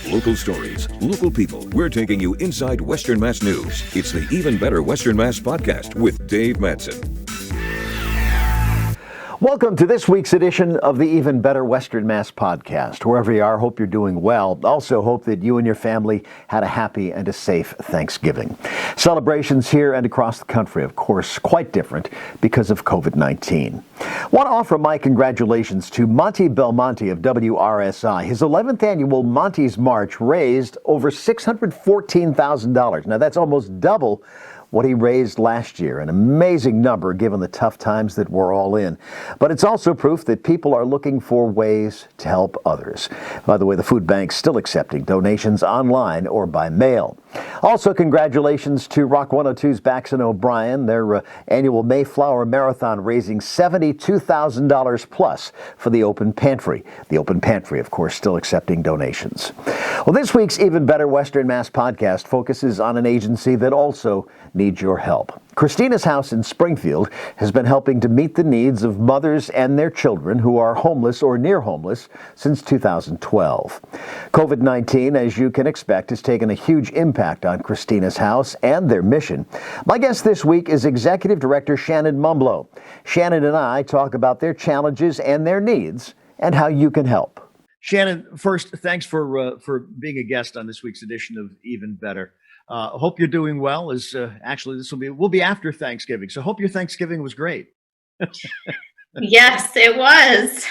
Local stories, local people. We're taking you inside Western Mass news. It's the Even Better Western Mass podcast with Dave Madsen. Welcome to this week's edition of the Even Better Western Mass podcast. Wherever you are, hope you're doing well. Also hope that you and your family had a happy and a safe Thanksgiving. Celebrations here and across the country, of course, quite different because of COVID-19. Want to offer my congratulations to Monty Belmonte of WRSI. His 11th annual Monty's March raised over $614,000. Now that's almost double what he raised last year, an amazing number given the tough times that we're all in. But it's also proof that people are looking for ways to help others. By the way, the food bank's still accepting donations online or by mail. Also, congratulations to Rock 102's Baxton O'Brien, their annual Mayflower Marathon raising $72,000 plus for the Open Pantry. The Open Pantry, of course, still accepting donations. Well, this week's Even Better Western Mass podcast focuses on an agency that also needs your help. Christina's House in Springfield has been helping to meet the needs of mothers and their children who are homeless or near homeless since 2012. COVID-19, as you can expect, has taken a huge impact on Christina's House and their mission. My guest this week is Executive Director Shannon Mumblow. Shannon and I talk about their challenges and their needs and how you can help. Shannon, first, thanks for being a guest on this week's edition of Even Better. Hope you're doing well. Actually, we'll be after Thanksgiving, so hope your Thanksgiving was great. Yes, it was.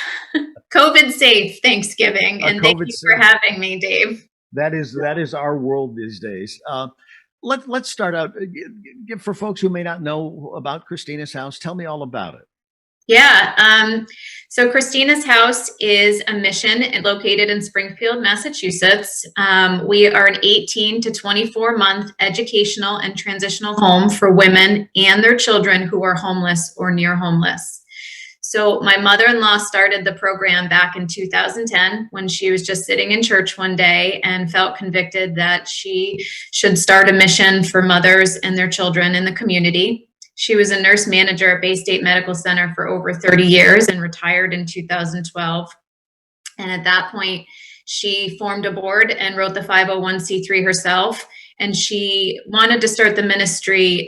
COVID safe Thanksgiving, and thank you for having me, Dave. That is our world these days. Let's start out. For folks who may not know about Christina's House, tell me all about it. Yeah. So Christina's House is a mission located in Springfield, Massachusetts. We are an 18 to 24 month educational and transitional home for women and their children who are homeless or near homeless. So my mother-in-law started the program back in 2010 when she was just sitting in church one day and felt convicted that she should start a mission for mothers and their children in the community. She was a nurse manager at Bay State Medical Center for over 30 years and retired in 2012. And at that point, she formed a board and wrote the 501c3 herself. And she wanted to start the ministry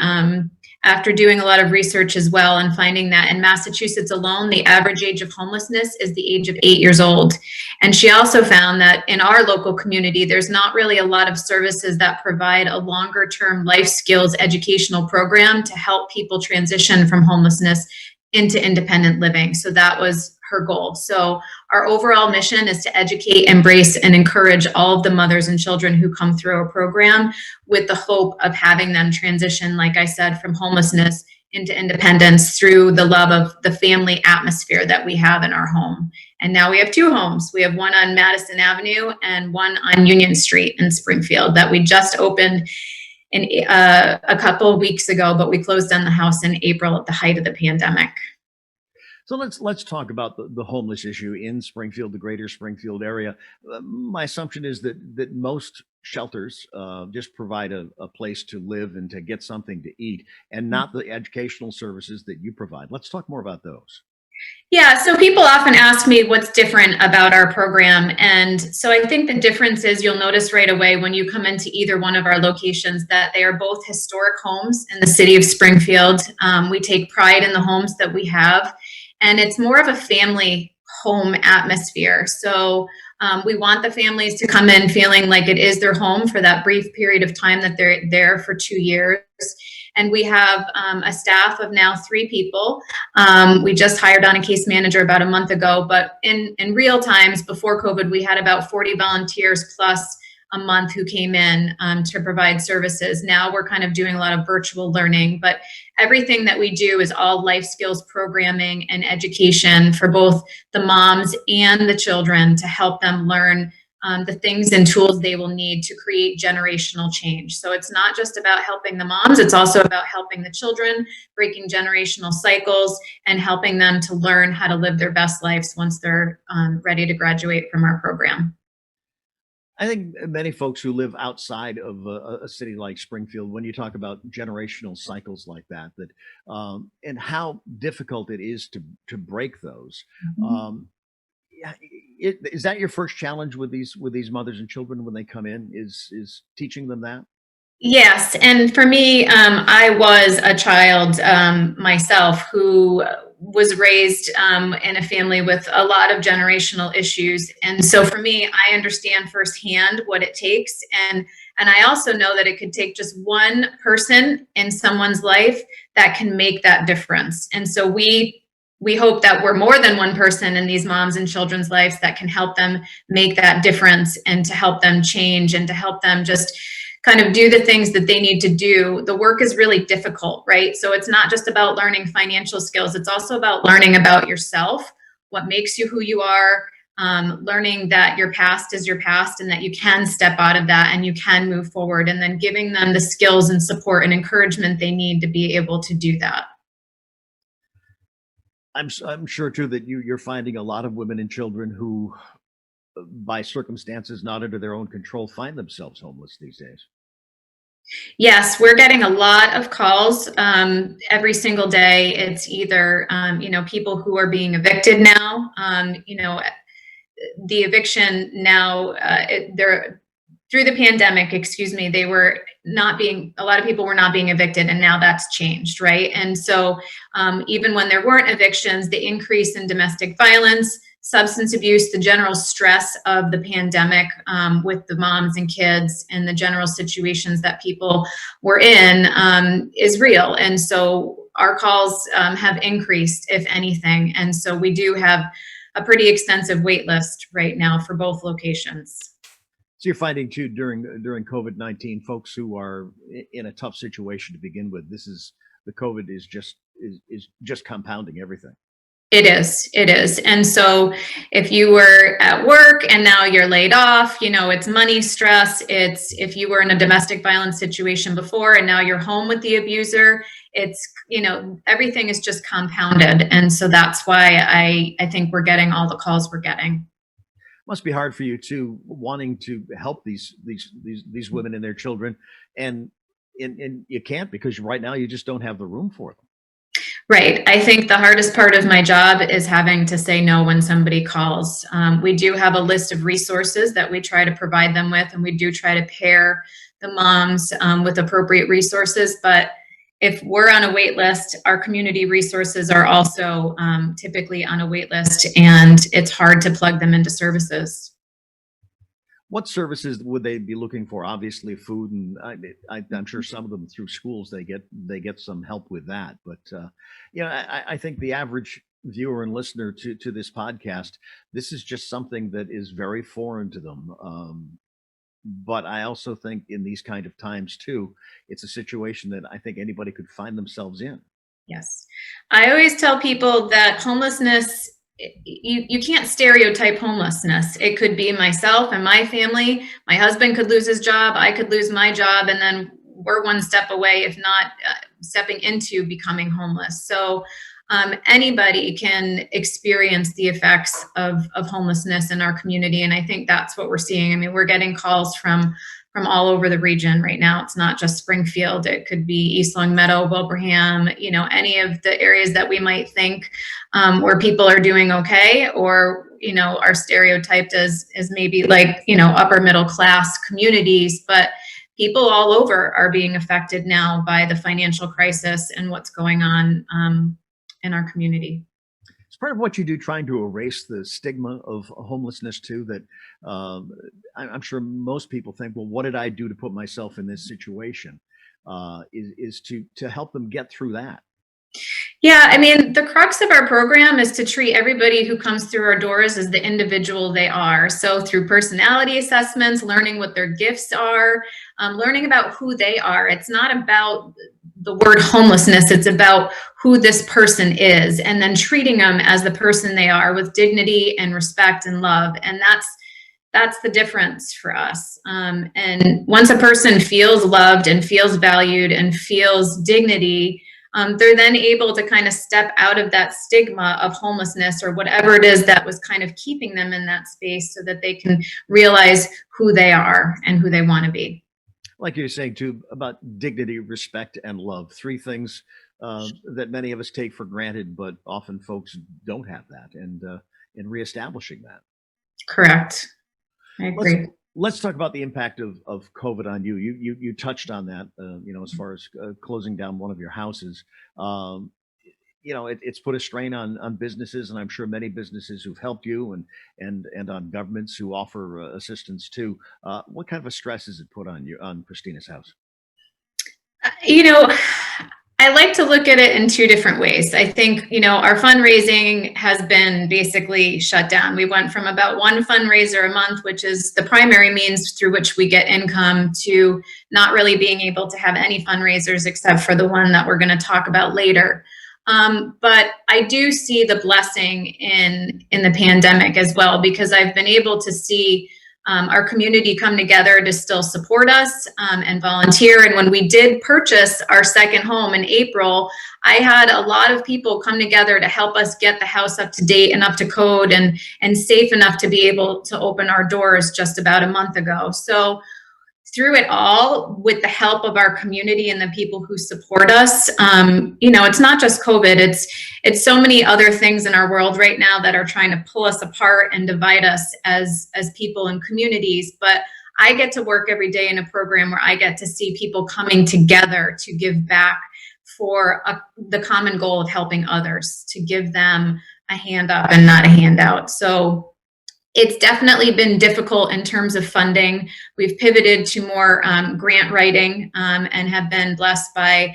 after doing a lot of research as well and finding that in Massachusetts alone, the average age of homelessness is the age of 8 years old. And she also found that in our local community, there's not really a lot of services that provide a longer term life skills educational program to help people transition from homelessness into independent living. So that was her goal. So our overall mission is to educate, embrace, and encourage all of the mothers and children who come through our program with the hope of having them transition, like I said, from homelessness into independence through the love of the family atmosphere that we have in our home. And now we have two homes. We have one on Madsen Avenue and one on Union Street in Springfield that we just opened a couple of weeks ago, but we closed on the house in April at the height of the pandemic. So let's talk about the homeless issue in Springfield, the greater Springfield area. My assumption is that most shelters just provide a place to live and to get something to eat, and not the educational services that you provide. Let's talk more about those. Yeah, so people often ask me what's different about our program. And so I think the difference is you'll notice right away when you come into either one of our locations that they are both historic homes in the city of Springfield. We take pride in the homes that we have. And it's more of a family home atmosphere. So we want the families to come in feeling like it is their home for that brief period of time that they're there for 2 years. And we have a staff of now 3 people. We just hired on a case manager about a month ago, but in real times before COVID, we had about 40 volunteers plus a month who came in to provide services. Now we're kind of doing a lot of virtual learning, but everything that we do is all life skills programming and education for both the moms and the children to help them learn the things and tools they will need to create generational change. So it's not just about helping the moms, it's also about helping the children, breaking generational cycles, and helping them to learn how to live their best lives once they're ready to graduate from our program. I think many folks who live outside of a city like Springfield, when you talk about generational cycles like that, and how difficult it is to break those, Is that your first challenge with these mothers and children when they come in? Is teaching them that? Yes, and for me, I was a child myself who was raised in a family with a lot of generational issues, and so for me, I understand firsthand what it takes, and I also know that it could take just one person in someone's life that can make that difference, and so we hope that we're more than one person in these moms and children's lives that can help them make that difference and to help them change and to help them just kind of do the things that they need to do. The work is really difficult, right? So it's not just about learning financial skills. It's also about learning about yourself, what makes you who you are, learning that your past is your past and that you can step out of that and you can move forward, and then giving them the skills and support and encouragement they need to be able to do that. I'm sure too that you're finding a lot of women and children who, by circumstances not under their own control, find themselves homeless these days. Yes, we're getting a lot of calls every single day. It's either people who are being evicted now. The eviction now, they're through the pandemic, excuse me, they were not being, a lot of people were not being evicted, and now that's changed, right? And so even when there weren't evictions, the increase in domestic violence, substance abuse, the general stress of the pandemic with the moms and kids and the general situations that people were in is real. And so our calls have increased, if anything. And so we do have a pretty extensive wait list right now for both locations. So you're finding too during COVID-19, folks who are in a tough situation to begin with. The COVID is just compounding everything. It is. And so if you were at work and now you're laid off, it's money stress. It's if you were in a domestic violence situation before and now you're home with the abuser, it's, everything is just compounded. And so that's why I think we're getting all the calls we're getting. Must be hard for you too, wanting to help these women and their children, and you can't because right now you just don't have the room for them. Right. I think the hardest part of my job is having to say no when somebody calls. We do have a list of resources that we try to provide them with, and we do try to pair the moms with appropriate resources. But if we're on a wait list, our community resources are also typically on a wait list, and it's hard to plug them into services. What services would they be looking for? Obviously, food, and I'm sure some of them through schools they get some help with that. But I think the average viewer and listener to this podcast, this is just something that is very foreign to them. But I also think in these kind of times too, it's a situation that I think anybody could find themselves in. Yes. I always tell people that homelessness, you can't stereotype homelessness. It could be myself and my family. My husband could lose his job. I could lose my job. And then we're one step away, if not stepping into becoming homeless. So anybody can experience the effects of homelessness in our community. And I think that's what we're seeing. I mean, we're getting calls from all over the region right now. It's not just Springfield. It could be East Long Meadow, Wilbraham, any of the areas that we might think where people are doing okay, or, are stereotyped as maybe like, upper middle class communities. But people all over are being affected now by the financial crisis and what's going on in our community. It's part of what you do, trying to erase the stigma of homelessness too, that I'm sure most people think, well, what did I do to put myself in this situation? Is to help them get through that. Yeah, I mean, the crux of our program is to treat everybody who comes through our doors as the individual they are. So through personality assessments, learning what their gifts are, learning about who they are. It's not about the word homelessness. It's about who this person is, and then treating them as the person they are with dignity and respect and love. And that's the difference for us. And once a person feels loved and feels valued and feels dignity, they're then able to kind of step out of that stigma of homelessness or whatever it is that was kind of keeping them in that space, so that they can realize who they are and who they want to be. Like you're saying too, about dignity, respect, and love, three things that many of us take for granted, but often folks don't have that. And in reestablishing that. Correct. I agree. Let's talk about the impact of COVID on you. You touched on that, as far as closing down one of your houses. It's put a strain on businesses, and I'm sure many businesses who've helped you, and on governments who offer assistance too. What kind of a stress has it put on you, on Christina's house? You know, I like to look at it in two different ways. I think, our fundraising has been basically shut down. We went from about one fundraiser a month, which is the primary means through which we get income, to not really being able to have any fundraisers except for the one that we're going to talk about later. But I do see the blessing in the pandemic as well, because I've been able to see our community come together to still support us and volunteer. And when we did purchase our second home in April, I had a lot of people come together to help us get the house up to date and up to code and safe enough to be able to open our doors just about a month ago. So through it all, with the help of our community and the people who support us, it's not just COVID, it's so many other things in our world right now that are trying to pull us apart and divide us as people and communities. But I get to work every day in a program where I get to see people coming together to give back for the common goal of helping others, to give them a hand up and not a handout. So it's definitely been difficult in terms of funding. We've pivoted to more grant writing and have been blessed by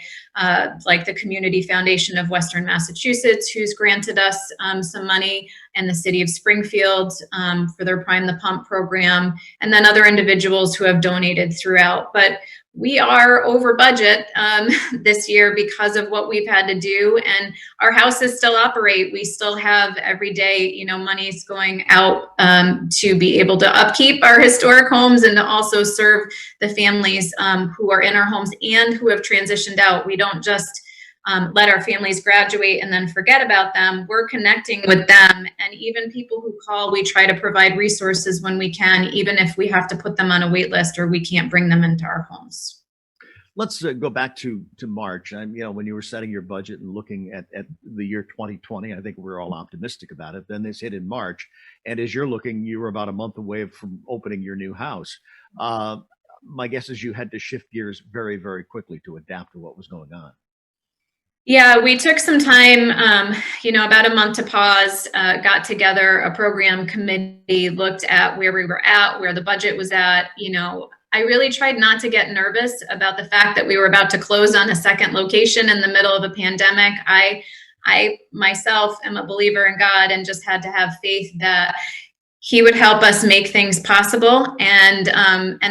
like the Community Foundation of Western Massachusetts, who's granted us some money, and the city of Springfield for their Prime the Pump program, and then other individuals who have donated throughout. But we are over budget this year because of what we've had to do, and our houses still operate. We still have every day, monies going out to be able to upkeep our historic homes and to also serve the families who are in our homes and who have transitioned out. We don't just let our families graduate and then forget about them. We're connecting with them, and even people who call, we try to provide resources when we can, even if we have to put them on a wait list or we can't bring them into our homes. Let's go back to March. And when you were setting your budget and looking at the year 2020, I think we're all optimistic about it. Then this hit in March, and as you're looking, you were about a month away from opening your new house. My guess is you had to shift gears very, very quickly to adapt to what was going on. Yeah, we took some time, about a month to pause, got together a program committee, looked at where we were at, where the budget was at. I really tried not to get nervous about the fact that we were about to close on a second location in the middle of a pandemic. I myself am a believer in God and just had to have faith that He would help us make things possible. And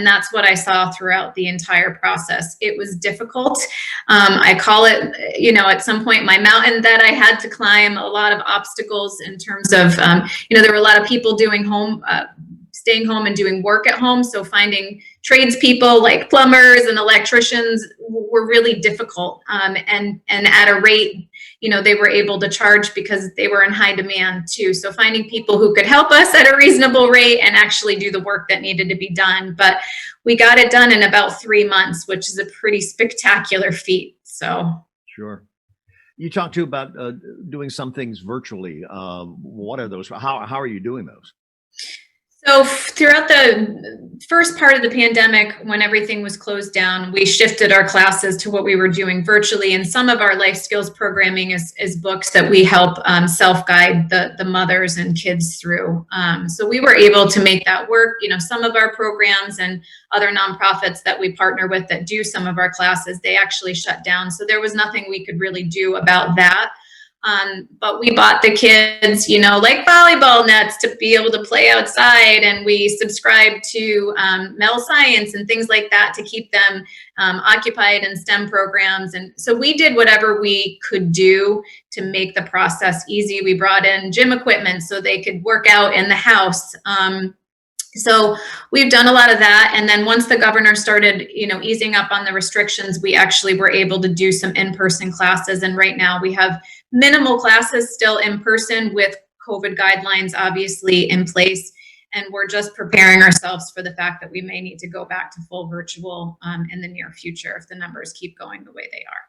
that's what I saw throughout the entire process. It was difficult. I call it, at some point, my mountain that I had to climb, a lot of obstacles in terms of, there were a lot of people doing staying home and doing work at home. So finding tradespeople like plumbers and electricians were really difficult. And at a rate, they were able to charge because they were in high demand too. So finding people who could help us at a reasonable rate and actually do the work that needed to be done. But we got it done in about 3 months, which is a pretty spectacular feat. So. Sure. You talked too about doing some things virtually. What are those? How are you doing those? So throughout the first part of the pandemic, when everything was closed down, we shifted our classes to what we were doing virtually. And some of our life skills programming is books that we help self-guide the mothers and kids through. So we were able to make that work. Some of our programs and other nonprofits that we partner with that do some of our classes, they actually shut down. So there was nothing we could really do about that. But we bought the kids, like volleyball nets to be able to play outside. And we subscribed to Mel Science and things like that to keep them occupied in STEM programs. And so we did whatever we could do to make the process easy. We brought in gym equipment so they could work out in the house. So we've done a lot of that. And then once the governor started, easing up on the restrictions, we actually were able to do some in-person classes. And right now we have minimal classes still in person with COVID guidelines obviously in place. And we're just preparing ourselves for the fact that we may need to go back to full virtual in the near future if the numbers keep going the way they are.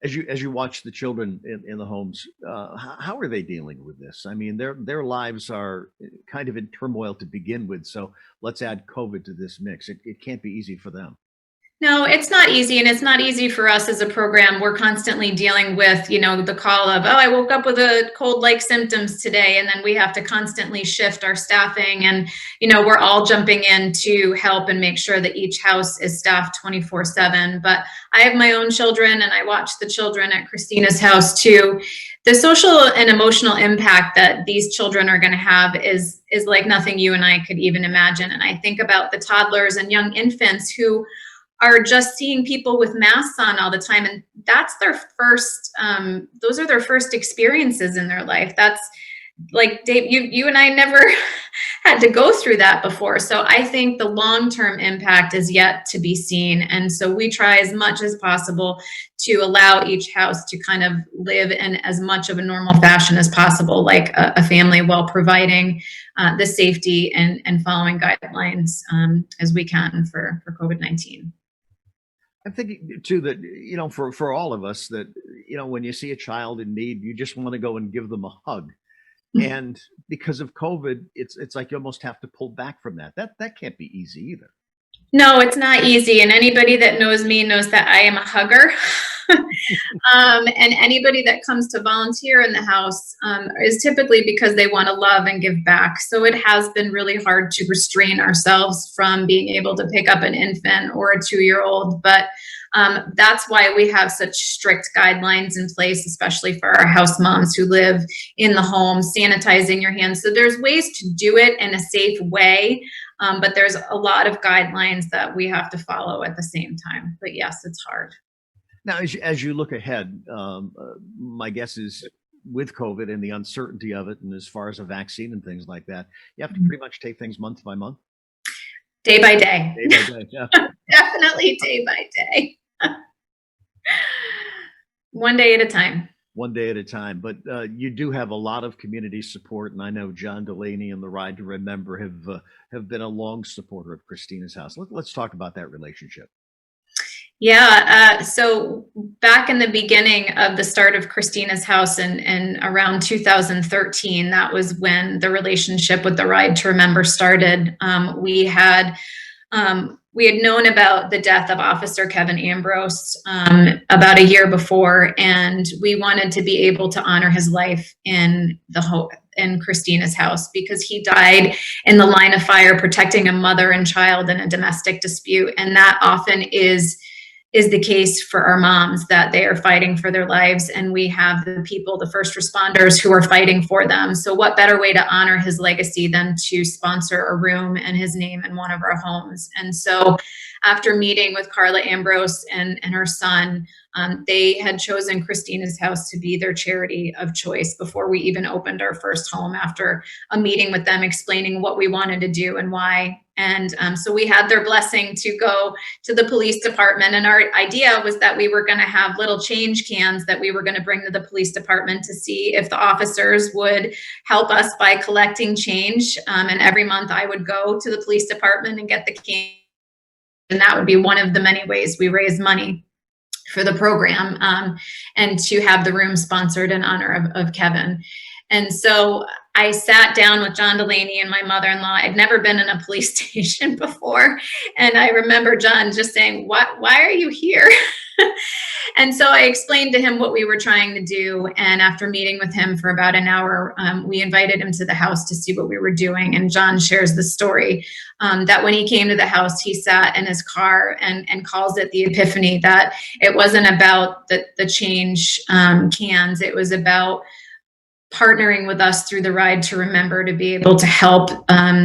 As you watch the children in the homes, how are they dealing with this? I mean, their lives are kind of in turmoil to begin with. So let's add COVID to this mix. It can't be easy for them. No, it's not easy, and it's not easy for us as a program. We're constantly dealing with, the call of, oh, I woke up with a cold-like symptoms today, and then we have to constantly shift our staffing, and, we're all jumping in to help and make sure that each house is staffed 24/7. But I have my own children, and I watch the children at Christina's house too. The social and emotional impact that these children are going to have is like nothing you and I could even imagine. And I think about the toddlers and young infants who are just seeing people with masks on all the time. And that's their first, those are their first experiences in their life. That's like, Dave, you and I never had to go through that before. So I think the long-term impact is yet to be seen. And so we try as much as possible to allow each house to kind of live in as much of a normal fashion as possible, like a family, while providing the safety and following guidelines as we can for COVID-19. I'm thinking too that, for all of us that, when you see a child in need, you just want to go and give them a hug. And because of COVID, it's like you almost have to pull back from that. That can't be easy either. No, it's not easy. And anybody that knows me knows that I am a hugger. And anybody that comes to volunteer in the house is typically because they want to love and give back. So it has been really hard to restrain ourselves from being able to pick up an infant or a 2-year-old. But that's why we have such strict guidelines in place, especially for our house moms who live in the home, sanitizing your hands. So there's ways to do it in a safe way. But there's a lot of guidelines that we have to follow at the same time. But yes, it's hard. Now, as you look ahead, my guess is with COVID and the uncertainty of it, and as far as a vaccine and things like that, you have to pretty much take things month by month. Day by day. Day by day, yeah. Definitely day by day. One day at a time. One day at a time. But you do have a lot of community support, and I know John Delaney and the Ride to Remember have been a long supporter of Christina's house. Let's talk about that relationship. Yeah. So back in the beginning of the start of Christina's house and around 2013, that was when the relationship with the Ride to Remember started. We had known about the death of Officer Kevin Ambrose about a year before, and we wanted to be able to honor his life in Christina's house, because he died in the line of fire protecting a mother and child in a domestic dispute. And that often is the case for our moms, that they are fighting for their lives, and we have the people, the first responders, who are fighting for them. So what better way to honor his legacy than to sponsor a room in his name in one of our homes? And so after meeting with Carla Ambrose and her son, they had chosen Christina's house to be their charity of choice before we even opened our first home, after a meeting with them explaining what we wanted to do and why. And so we had their blessing to go to the police department. And our idea was that we were going to have little change cans that we were going to bring to the police department to see if the officers would help us by collecting change. And every month I would go to the police department and get the can. And that would be one of the many ways we raise money for the program, and to have the room sponsored in honor of Kevin. And so I sat down with John Delaney and my mother-in-law. I'd never been in a police station before. And I remember John just saying, why are you here? And so I explained to him what we were trying to do. And after meeting with him for about an hour, we invited him to the house to see what we were doing. And John shares the story that when he came to the house, he sat in his car and calls it the epiphany, that it wasn't about the change cans. It was about partnering with us through the Ride to Remember to be able to help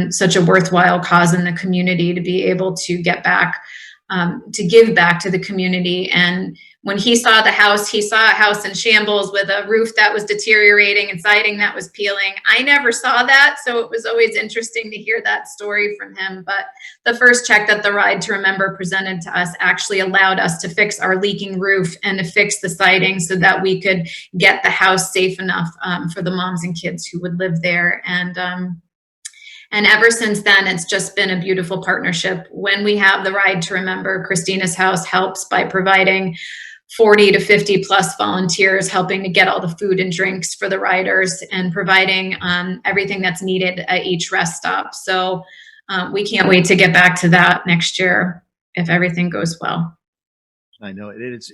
such a worthwhile cause in the community, to be able to get back, to give back to the community. And when he saw the house, he saw a house in shambles with a roof that was deteriorating and siding that was peeling. I never saw that, so it was always interesting to hear that story from him. But the first check that the Ride to Remember presented to us actually allowed us to fix our leaking roof and to fix the siding so that we could get the house safe enough for the moms and kids who would live there. And ever since then, it's just been a beautiful partnership. When we have the Ride to Remember, Christina's house helps by providing 40 to 50 plus volunteers helping to get all the food and drinks for the riders and providing everything that's needed at each rest stop. So we can't wait to get back to that next year if everything goes well. I know it's,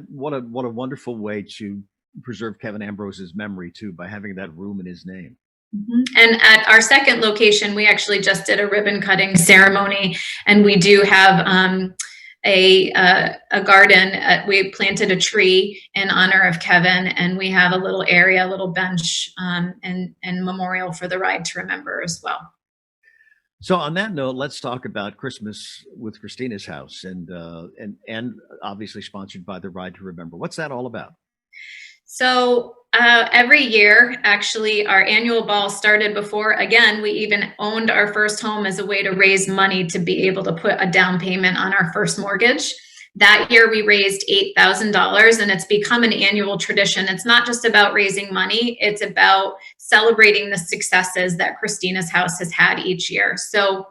what a wonderful way to preserve Kevin Ambrose's memory too, by having that room in his name. Mm-hmm. And at our second location, we actually just did a ribbon cutting ceremony, and we do have a garden. We planted a tree in honor of Kevin, and we have a little area, a little bench, and memorial for the ride to remember as well. So on that note, let's talk about Christmas with Christina's House, and obviously sponsored by the Ride to Remember. What's that all about? So every year, actually, our annual ball started before, again, we even owned our first home as a way to raise money to be able to put a down payment on our first mortgage. That year, we raised $8,000, and it's become an annual tradition. It's not just about raising money, it's about celebrating the successes that Christina's House has had each year. So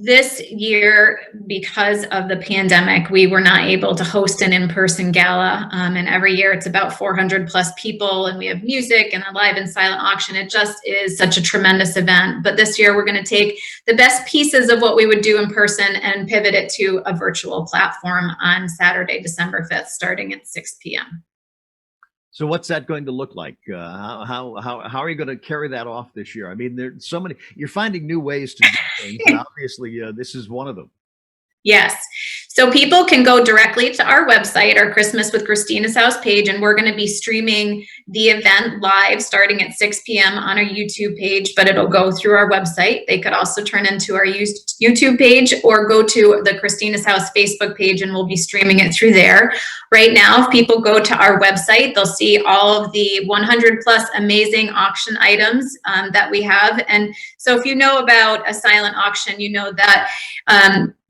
this year, because of the pandemic, we were not able to host an in-person gala. And every year it's about 400 plus people, and we have music and a live and silent auction. It just is such a tremendous event. But this year we're going to take the best pieces of what we would do in person and pivot it to a virtual platform on Saturday, December 5th, starting at 6 p.m. So what's that going to look like? How are you going to carry that off this year? I mean, there's so many, you're finding new ways to do things, and obviously this is one of them. Yes. So people can go directly to our website, our Christmas with Christina's House page, and we're going to be streaming the event live starting at 6 p.m. on our YouTube page, but it'll go through our website. They could also turn into our YouTube page or go to the Christina's House Facebook page, and we'll be streaming it through there. Right now, if people go to our website, they'll see all of the 100 plus amazing auction items that we have. And so if you know about a silent auction, you know that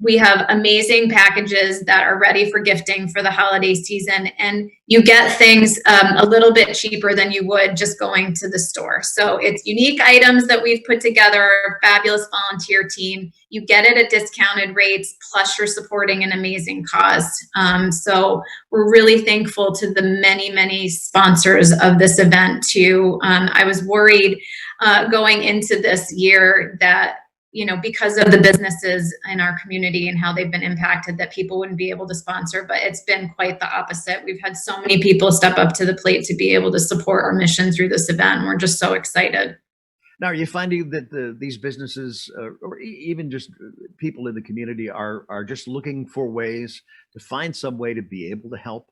we have amazing packages that are ready for gifting for the holiday season, and you get things a little bit cheaper than you would just going to the store. So it's unique items that we've put together, fabulous volunteer team. You get it at discounted rates, plus you're supporting an amazing cause. So we're really thankful to the many, many sponsors of this event too. I was worried going into this year that, because of the businesses in our community and how they've been impacted, that people wouldn't be able to sponsor, but it's been quite the opposite. We've had so many people step up to the plate to be able to support our mission through this event, and we're just so excited. Now, are you finding that these businesses, or even just people in the community, are just looking for ways to find some way to be able to help?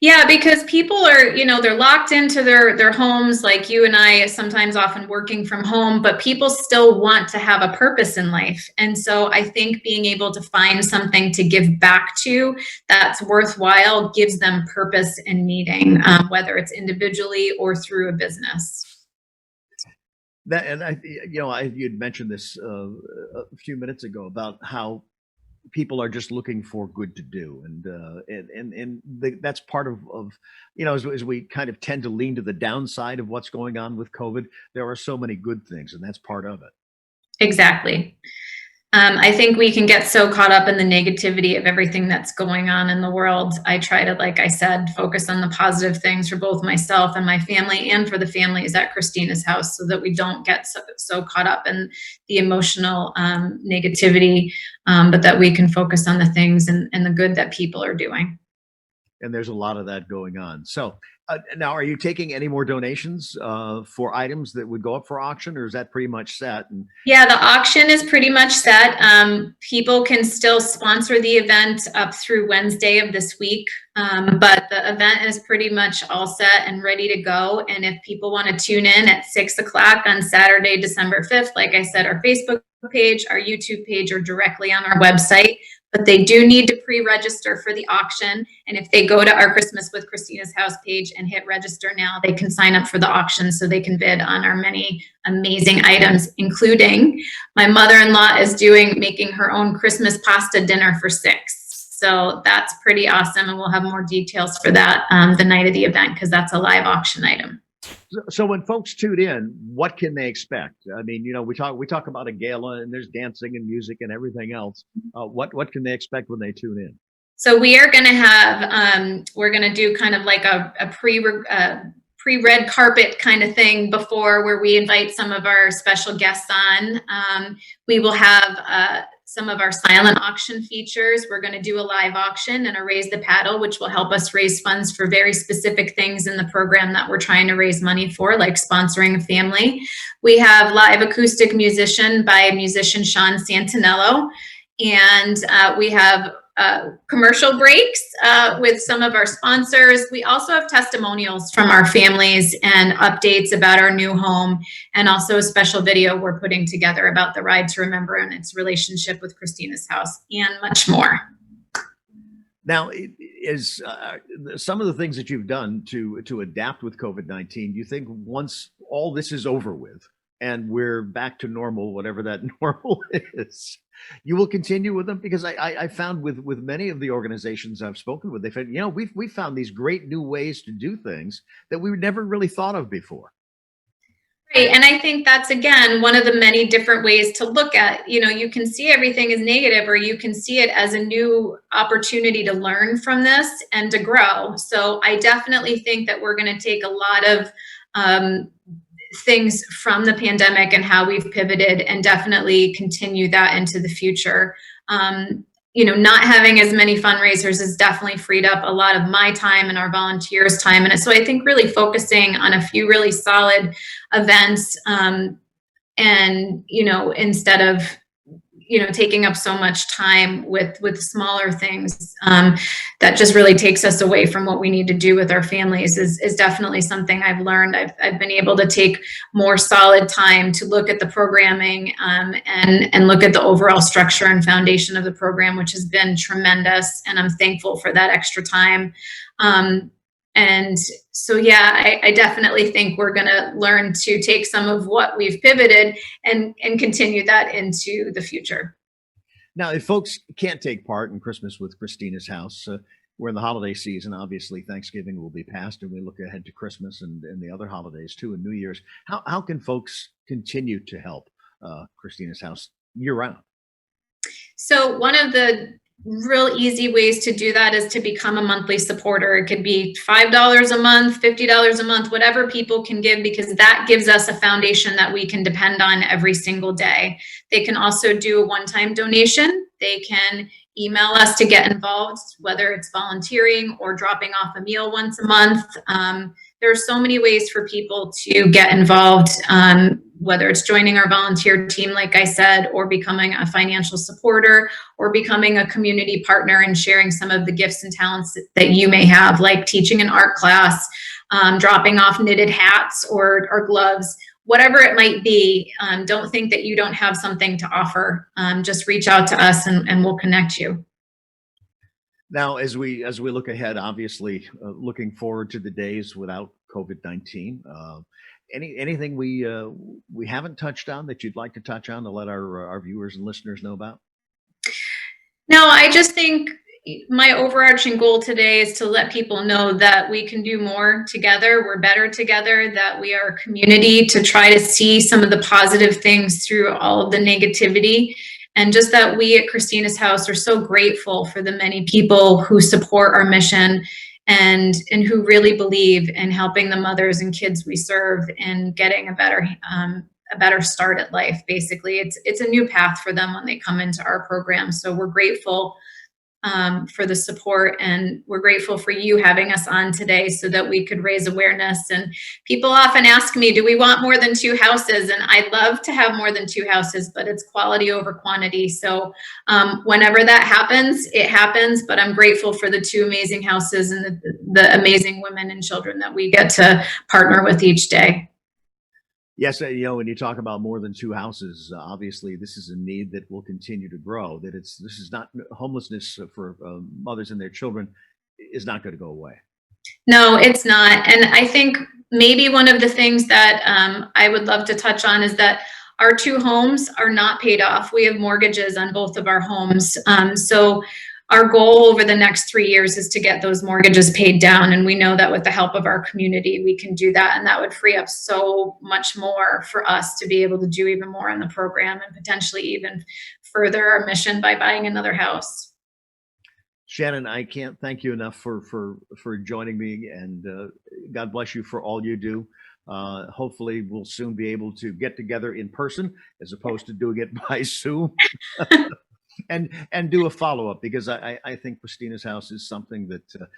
Yeah, because people are, they're locked into their homes, like you and I, sometimes often working from home, but people still want to have a purpose in life. And so I think being able to find something to give back to that's worthwhile gives them purpose and meaning, whether it's individually or through a business. You'd mentioned this a few minutes ago about how people are just looking for good to do, and that's part of as we kind of tend to lean to the downside of what's going on with COVID. There are so many good things, and that's part of it. Exactly. I think we can get so caught up in the negativity of everything that's going on in the world. I try to, like I said, focus on the positive things for both myself and my family, and for the families at Christina's House, so that we don't get so caught up in the emotional negativity, but that we can focus on the things and the good that people are doing. And there's a lot of that going on. So now, are you taking any more donations for items that would go up for auction, or is that pretty much set? Yeah, the auction is pretty much set. People can still sponsor the event up through Wednesday of this week, but the event is pretty much all set and ready to go. And if people want to tune in at 6 o'clock on Saturday, December 5th, like I said, our Facebook page, our YouTube page, or directly on our website. But they do need to pre-register for the auction. And if they go to our Christmas with Christina's House page and hit register now, they can sign up for the auction so they can bid on our many amazing items, including my mother-in-law is making her own Christmas pasta dinner for 6. So that's pretty awesome. And we'll have more details for that the night of the event, because that's a live auction item. So when folks tune in, what can they expect? I mean, we talk about a gala, and there's dancing and music and everything else. What can they expect when they tune in? So we are going to have, we're going to do kind of like a pre-red carpet kind of thing before, where we invite some of our special guests on. We will have some of our silent auction features. We're going to do a live auction and a raise the paddle, which will help us raise funds for very specific things in the program that we're trying to raise money for, like sponsoring a family. We have live acoustic musician by musician Sean Santinello. And we have commercial breaks with some of our sponsors. We also have testimonials from our families and updates about our new home, and also a special video we're putting together about the Ride to Remember and its relationship with Christina's house, and much more. Now, is some of the things that you've done to adapt with COVID-19, do you think once all this is over with and we're back to normal, whatever that normal is, you will continue with them? Because I found with many of the organizations I've spoken with, they said, we've found these great new ways to do things that we never really thought of before. Right. And I think that's, again, one of the many different ways to look at, you can see everything as negative, or you can see it as a new opportunity to learn from this and to grow. So I definitely think that we're going to take a lot of things from the pandemic and how we've pivoted, and definitely continue that into the future. Not having as many fundraisers has definitely freed up a lot of my time and our volunteers' time. And so I think really focusing on a few really solid events, and, instead of, taking up so much time with smaller things, that just really takes us away from what we need to do with our families is definitely something I've learned. I've been able to take more solid time to look at the programming, and look at the overall structure and foundation of the program, which has been tremendous. And I'm thankful for that extra time. And so, yeah, I definitely think we're going to learn to take some of what we've pivoted and continue that into the future. Now, if folks can't take part in Christmas with Christina's house, we're in the holiday season. Obviously, Thanksgiving will be past, and we look ahead to Christmas and the other holidays too, and New Year's. How can folks continue to help Christina's house year round? So one of the real easy ways to do that is to become a monthly supporter. It could be $5 a month, $50 a month, whatever people can give, because that gives us a foundation that we can depend on every single day. They can also do a one-time donation. They can email us to get involved, whether it's volunteering or dropping off a meal once a month. There are so many ways for people to get involved, whether it's joining our volunteer team, like I said, or becoming a financial supporter, or becoming a community partner and sharing some of the gifts and talents that you may have, like teaching an art class, dropping off knitted hats or gloves, whatever it might be. Don't think that you don't have something to offer. Just reach out to us and we'll connect you. Now, as we look ahead, obviously looking forward to the days without COVID-19. Anything we haven't touched on that you'd like to touch on to let our viewers and listeners know about? No, I just think my overarching goal today is to let people know that we can do more together. We're better together, that we are a community, to try to see some of the positive things through all of the negativity. And just that we at Christina's house are so grateful for the many people who support our mission and who really believe in helping the mothers and kids we serve and getting a better start at life. Basically, it's a new path for them when they come into our program. So we're grateful for the support, and we're grateful for you having us on today so that we could raise awareness. And people often ask me, do we want more than 2 houses? And I'd love to have more than 2 houses, but it's quality over quantity. So whenever that happens, it happens. But I'm grateful for the 2 amazing houses and the amazing women and children that we get to partner with each day. Yes, when you talk about more than 2 houses, obviously this is a need that will continue to grow. This is not homelessness for mothers and their children is not going to go away. No, it's not. And I think maybe one of the things that I would love to touch on is that our 2 homes are not paid off. We have mortgages on both of our homes. So our goal over the next 3 years is to get those mortgages paid down. And we know that with the help of our community, we can do that. And that would free up so much more for us to be able to do even more in the program and potentially even further our mission by buying another house. Shannon, I can't thank you enough for joining me, and God bless you for all you do. Hopefully, we'll soon be able to get together in person as opposed to doing it by Zoom, and do a follow up, because I think Christina's house is something that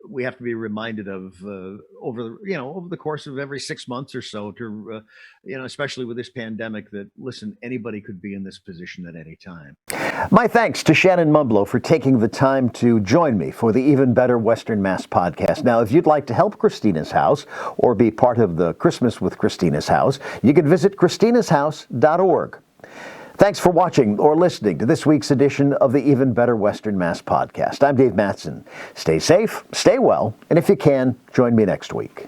we have to be reminded of over the course of every 6 months or so, to especially with this pandemic, that listen, anybody could be in this position at any time. My thanks to Shannon Mumblow for taking the time to join me for the Even Better Western Mass podcast. Now, if you'd like to help Christina's house or be part of the Christmas with Christina's house, you can visit christinashouse.org. Thanks for watching or listening to this week's edition of the Even Better Western Mass podcast. I'm Dave Madsen. Stay safe, stay well, and if you can, join me next week.